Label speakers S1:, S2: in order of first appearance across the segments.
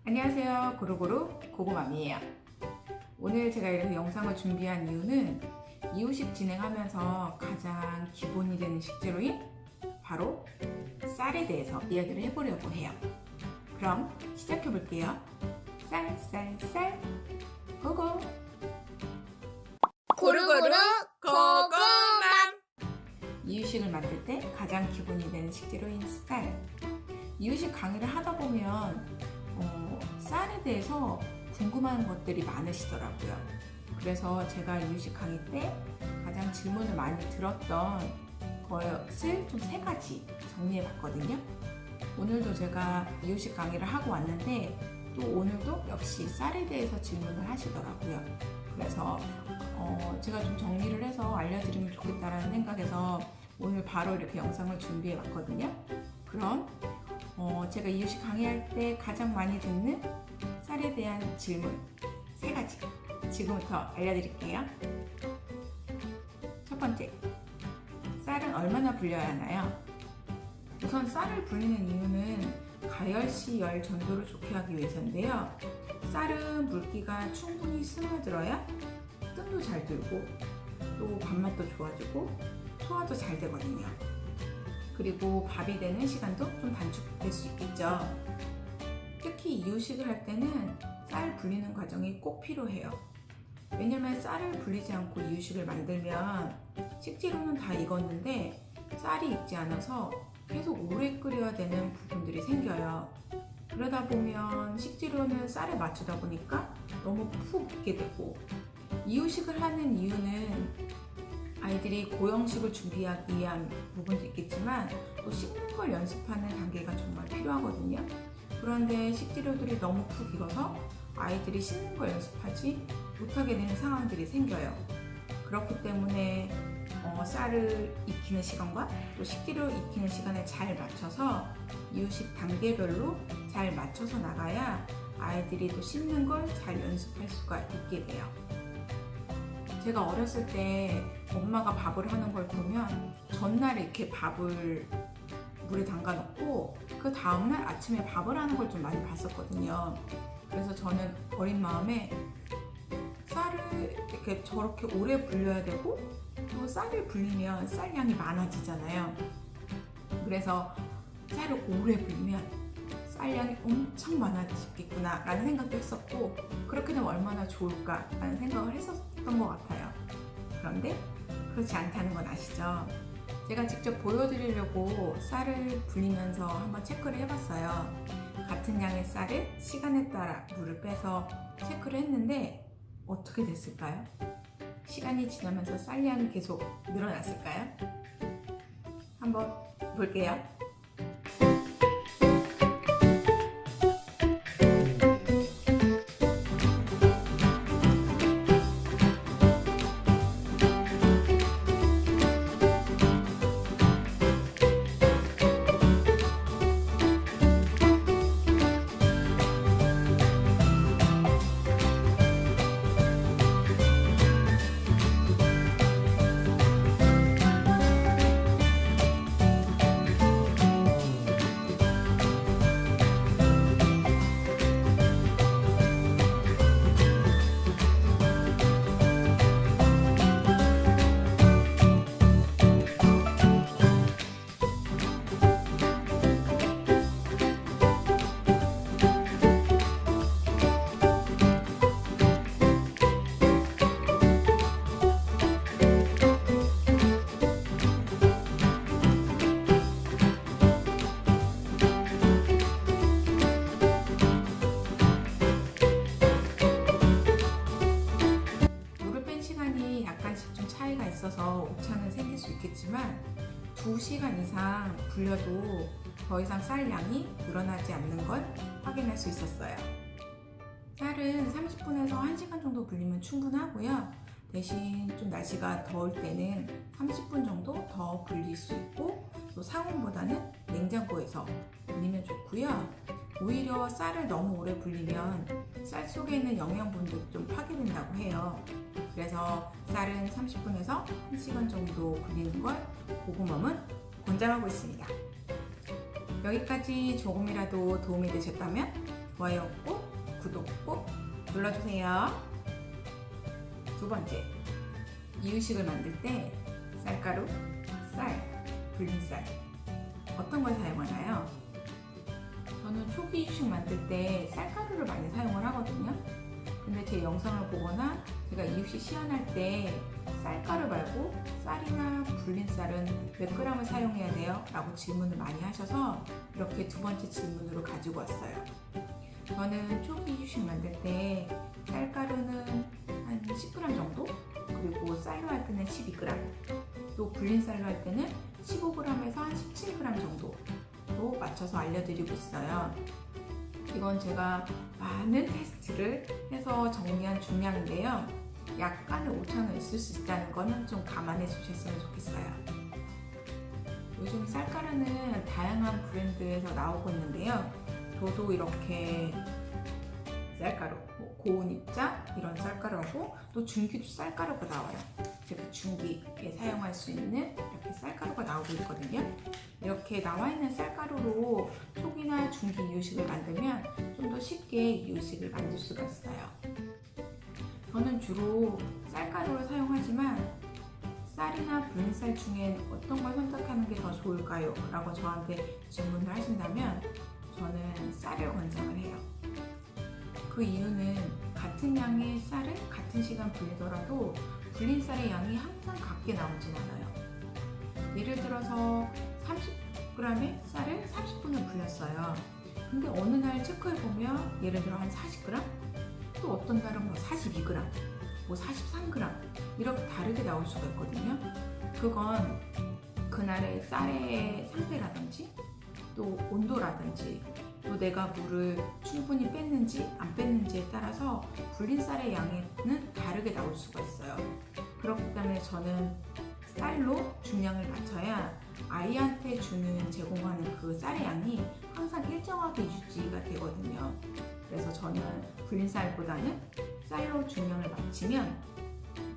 S1: 안녕하세요. 고루고루 고구맘이에요. 오늘 제가 이렇게 영상을 준비한 이유는 이유식 진행하면서 가장 기본이 되는 식재료인 바로 쌀에 대해서 이야기를 해보려고 해요. 그럼 시작해 볼게요. 쌀 고고.
S2: 고루고루 고구맘.
S1: 이유식을 만들 때 가장 기본이 되는 식재료인 쌀. 이유식 강의를 하다 보면 쌀에 대해서 궁금한 것들이 많으시더라고요. 그래서 제가 이유식 강의 때 가장 질문을 많이 들었던 것을 좀 3가지 정리해 봤거든요. 오늘도 제가 이유식 강의를 하고 왔는데 또 오늘도 역시 쌀에 대해서 질문을 하시더라고요. 그래서 제가 좀 정리를 해서 알려드리면 좋겠다라는 생각에서 오늘 바로 이렇게 영상을 준비해 봤거든요. 그럼 제가 이유식 강의할 때 가장 많이 듣는 쌀에 대한 질문 3가지 지금부터 알려드릴게요. 첫 번째, 쌀은 얼마나 불려야 하나요? 우선 쌀을 불리는 이유는 가열시 열 전도를 좋게 하기 위해서인데요. 쌀은 물기가 충분히 스며들어야 뜸도 잘 들고 또 밥맛도 좋아지고 소화도 잘 되거든요. 그리고 밥이 되는 시간도 좀 단축될 수 있겠죠. 특히 이유식을 할 때는 쌀 불리는 과정이 꼭 필요해요. 왜냐면 쌀을 불리지 않고 이유식을 만들면 식재료는 다 익었는데 쌀이 익지 않아서 계속 오래 끓여야 되는 부분들이 생겨요. 그러다 보면 식재료는 쌀에 맞추다 보니까 너무 푹 익게 되고, 이유식을 하는 이유는 아이들이 고형식을 준비하기 위한 부분도 있겠지만 또 씹는 걸 연습하는 단계가 정말 필요하거든요. 그런데 식재료들이 너무 푹 익어서 아이들이 씹는 걸 연습하지 못하게 되는 상황들이 생겨요. 그렇기 때문에 쌀을 익히는 시간과 또 식재료 익히는 시간에 잘 맞춰서 이유식 단계별로 잘 맞춰서 나가야 아이들이 또 씹는 걸 잘 연습할 수가 있게 돼요. 제가 어렸을 때 엄마가 밥을 하는 걸 보면 전날 이렇게 밥을 물에 담가 놓고 그 다음날 아침에 밥을 하는 걸 좀 많이 봤었거든요. 그래서 저는 어린 마음에 쌀을 이렇게 저렇게 오래 불려야 되고 또 쌀을 불리면 쌀량이 많아지잖아요. 그래서 쌀을 오래 불리면 쌀량이 엄청 많아지겠구나 라는 생각도 했었고, 그렇게 되면 얼마나 좋을까 라는 생각을 했었던 것 같아요. 그런데 그렇지 않다는 건 아시죠? 제가 직접 보여드리려고 쌀을 불리면서 한번 체크를 해봤어요. 같은 양의 쌀을 시간에 따라 물을 빼서 체크를 했는데 어떻게 됐을까요? 시간이 지나면서 쌀량이 계속 늘어났을까요? 한번 볼게요. 약간씩 좀 차이가 있어서 오차는 생길 수 있겠지만 2시간 이상 불려도 더 이상 쌀량이 늘어나지 않는 걸 확인할 수 있었어요. 쌀은 30분에서 1시간 정도 불리면 충분하고요. 대신 좀 날씨가 더울 때는 30분 정도 더 불릴 수 있고, 또 상온보다는 냉장고에서 불리면 좋고요. 오히려 쌀을 너무 오래 불리면 쌀 속에 있는 영양분들이 좀 파괴된다고 해요. 그래서 쌀은 30분에서 1시간 정도 불리는 걸 고구맘은 권장하고 있습니다. 여기까지 조금이라도 도움이 되셨다면 좋아요 꼭, 구독 꼭 눌러주세요. 두 번째, 이유식을 만들 때 쌀가루, 쌀, 불린 쌀 어떤 걸 사용하나요? 저는 초기 이유식 만들 때 쌀가루를 많이 사용을 하거든요. 근데 제 영상을 보거나 제가 이유식 시연할 때 쌀가루 말고 쌀이나 불린 쌀은 몇 g을 사용해야 돼요? 라고 질문을 많이 하셔서 이렇게 두 번째 질문으로 가지고 왔어요. 저는 초기 이유식 만들 때 쌀가루는 한 10g 정도, 그리고 쌀로 할 때는 12g, 또 불린 쌀로 할 때는 15g에서 한 17g 정도로 맞춰서 알려드리고 있어요. 이건 제가 많은 테스트를 해서 정리한 중량인데요. 약간의 오차는 있을 수 있다는 거는 좀 감안해 주셨으면 좋겠어요. 요즘 쌀가루는 다양한 브랜드에서 나오고 있는데요. 저도 이렇게 쌀가루, 고운 입자 이런 쌀가루하고 또 중기도 쌀가루가 나와요. 제가 중기에 사용할 수 있는 이렇게 쌀가루가 나오고 있거든요. 이렇게 나와 있는 쌀가루로 초기나 중기 이유식을 만들면 좀 더 쉽게 이유식을 만들 수가 있어요. 저는 주로 쌀가루를 사용하지만 쌀이나 불린 쌀 중엔 어떤 걸 선택하는 게 더 좋을까요? 라고 저한테 질문을 하신다면 저는 쌀을 권장을 해요. 그 이유는 같은 양의 쌀을 같은 시간 불리더라도 불린 쌀의 양이 항상 같게 나오진 않아요. 예를 들어서 30g의 쌀을 30분을 불렸어요. 근데 어느 날 체크해보면 예를 들어 한 40g? 또 어떤 날은 뭐 42g, 뭐 43g 이렇게 다르게 나올 수가 있거든요. 그건 그날의 쌀의 상태라든지 또 온도라든지 또 내가 물을 충분히 뺐는지 안 뺐는지에 따라서 불린 쌀의 양에는 다르게 나올 수가 있어요. 그렇기 때문에 저는 쌀로 중량을 맞춰야 아이한테 제공하는 그 쌀의 양이 항상 일정하게 유지가 되거든요. 그래서 저는 불린 쌀보다는 쌀로 중량을 맞추면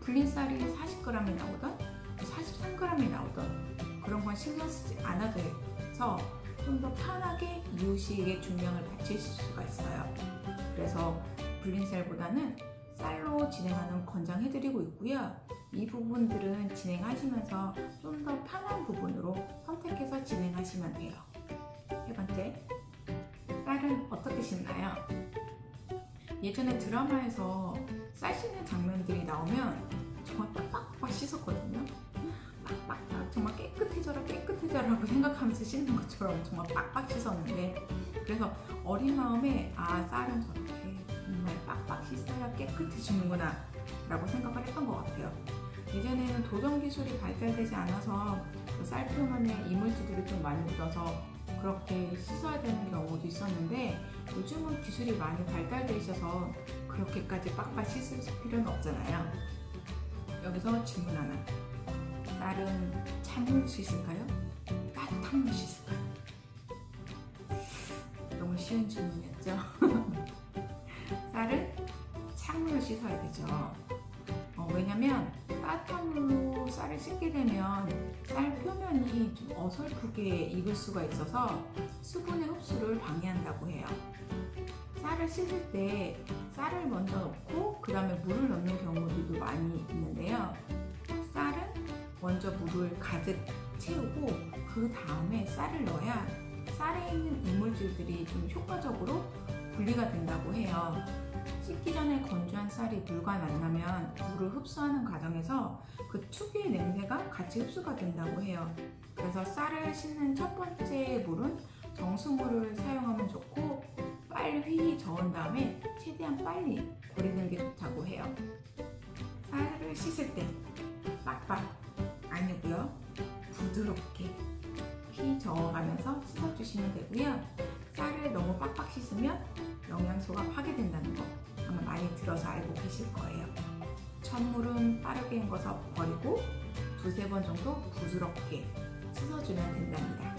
S1: 불린 쌀이 40g이 나오던 43g이 나오던 그런 건 신경 쓰지 않아도 해서 좀 더 편하게 이유식의 중량을 맞추실 수가 있어요. 그래서 불린 쌀보다는 쌀로 진행하는 권장해드리고 있고요. 이 부분들은 진행하시면서 좀 더 편한 부분으로 선택해서 진행하시면 돼요. 세 번째, 쌀은 어떻게 씻나요? 예전에 드라마에서 쌀 씻는 장면들이 나오면 정말 빡빡빡 씻었거든요. 빡빡빡 정말 깨끗해져라 하고 생각하면서 씻는 것처럼 정말 빡빡 씻었는데, 그래서 어린 마음에 쌀은 저렇게 정말 빡빡 씻어야 깨끗해지는구나 라고 생각을 했던 것 같아요. 예전에는 도전 기술이 발달되지 않아서 그 쌀 표면에 이물질들이 좀 많이 묻어서 그렇게 씻어야 되는 경우도 있었는데, 요즘은 기술이 많이 발달돼 있어서 그렇게까지 빡빡 씻을 필요는 없잖아요. 여기서 질문 하나. 쌀은 찬물로 씻을까요? 따뜻한 물로 씻을까요? 너무 쉬운 질문이었죠? 쌀은 찬물로 씻어야 되죠. 왜냐면 따뜻한 물로 쌀을 씻게 되면 쌀 표면이 좀 어설프게 익을 수가 있어서 수분의 흡수를 방해한다고 해요. 쌀을 씻을 때 쌀을 먼저 넣고 그 다음에 물을 넣는 경우들도 많이 있는데요. 쌀은 먼저 물을 가득 채우고 그 다음에 쌀을 넣어야 쌀에 있는 이물질들이 좀 효과적으로 분리가 된다고 해요. 씻기 전에 건조한 쌀이 물과 만나면 물을 흡수하는 과정에서 그 특유의 냄새가 같이 흡수가 된다고 해요. 그래서 쌀을 씻는 첫 번째 물은 정수물을 사용하면 좋고 빨리 저은 다음에 최대한 빨리 버리는 게 좋다고 해요. 쌀을 씻을 때 빡빡 아니고요, 부드럽게 휘 저어가면서 씻어주시면 되고요. 쌀을 너무 빡빡 씻으면 영양소가 파괴된다는 거 아마 많이 들어서 알고 계실 거예요. 찬물은 빠르게 헹궈서 버리고 두세 번 정도 부드럽게 씻어주면 된답니다.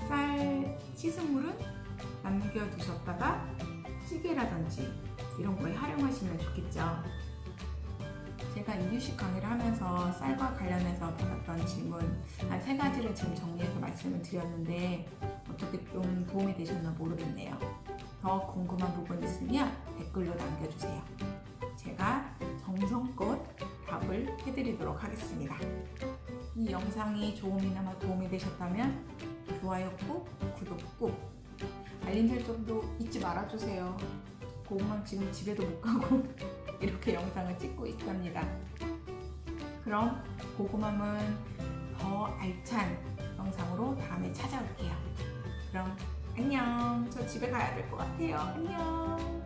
S1: 쌀 씻은 물은 남겨두셨다가 찌개라든지 이런 거에 활용하시면 좋겠죠. 제가 이유식 강의를 하면서 쌀과 관련해서 받았던 질문 한 3가지를 지금 정리해서 말씀을 드렸는데 어떻게 좀 도움이 되셨나 모르겠네요. 더 궁금한 부분 있으면 댓글로 남겨주세요. 제가 정성껏 답을 해드리도록 하겠습니다. 이 영상이 조금이나마 도움이 되셨다면 좋아요 꾹, 구독 꾹, 알림 설정도 잊지 말아주세요. 고구마 지금 집에도 못 가고 이렇게 영상을 찍고 있답니다. 그럼 고구마는 더 알찬 영상으로 다음에 찾아올게요. 그럼 안녕. 저 집에 가야 될 것 같아요. 안녕.